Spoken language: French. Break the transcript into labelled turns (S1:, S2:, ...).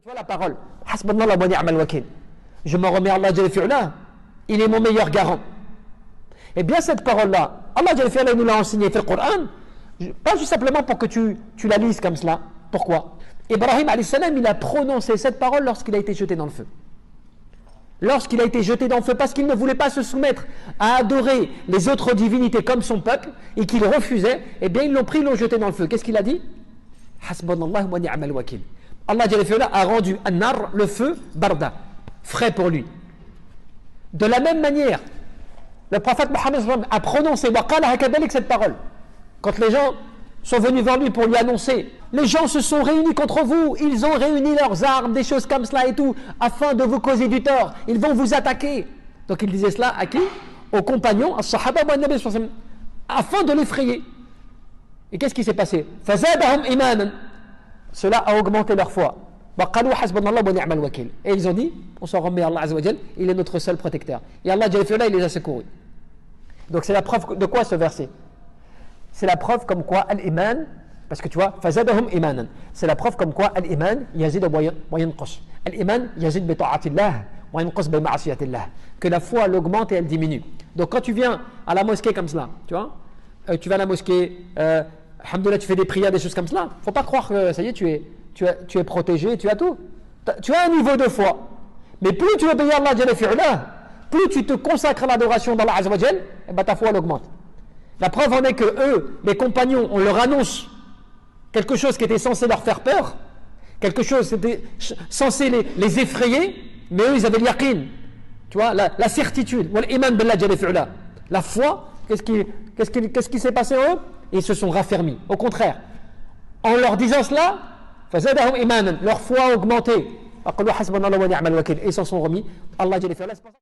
S1: Tu vois la parole, Hasbunallah wa ni'mal wakil. Je m'en remets à Allah Jalla fi'ala, il est mon meilleur garant. Et bien cette parole-là, Allah Jalla fi'ala nous l'a enseigné dans le Coran, pas juste simplement pour que tu la lises comme cela. Pourquoi? Ibrahim alayhi salam, il a prononcé cette parole lorsqu'il a été jeté dans le feu. Lorsqu'il a été jeté dans le feu, parce qu'il ne voulait pas se soumettre à adorer les autres divinités comme son peuple, et qu'il refusait, eh bien ils l'ont pris, ils l'ont jeté dans le feu. Qu'est-ce qu'il a dit? Hasbunallah wa ni'mal wakil. Allah Jalla fi'ala a rendu an-nar, le feu, barda, frais pour lui. De la même manière, le prophète Mohammed a prononcé wa qala hakadalik cette parole. Quand les gens sont venus vers lui pour lui annoncer, les gens se sont réunis contre vous, ils ont réuni leurs armes, des choses comme cela et tout, afin de vous causer du tort, ils vont vous attaquer. Donc il disait cela à qui? Aux compagnons, à Sahaba wa Nabi sallallahu alayhi wa sallam, afin de l'effrayer. Et qu'est-ce qui s'est passé? Fazadahum imanan. Cela a augmenté leur foi. Et ils ont dit, on s'en remet à Allah Azza wa Jal, il est notre seul protecteur. Et Allah Jalla fi'ala, il les a secourus. Donc c'est la preuve de quoi ce verset? C'est la preuve comme quoi al-iman, parce que tu vois, fazadahum imanan, c'est la preuve comme quoi al-iman yazid wa yanqus. Al-iman yazid bi ta'atillah wa yanqus bi ma'asiyatillah. Que la foi elle augmente et elle diminue. Donc quand tu viens à la mosquée comme cela, tu vois, tu vas à la mosquée, alhamdoulilah, tu fais des prières, des choses comme cela, faut pas croire que ça y est, tu es protégé, tu as tout. Tu as un niveau de foi. Mais plus tu obéis à Allah Jalla fi'ala, plus tu te consacres à l'adoration d'Allah Azza wa Jal, et ben ta foi elle augmente. La preuve en est que eux, les compagnons, on leur annonce quelque chose qui était censé leur faire peur, quelque chose qui était censé les effrayer, mais eux ils avaient l'yaqin, tu vois, la certitude, l'iman billah Jalla fi'ala. La foi, qu'est-ce qui s'est passé en eux? Ils se sont raffermis. Au contraire, en leur disant cela, fazadahum imanan, leur foi a augmenté. Et ils s'en sont remis. Allah Jalla fi'ala.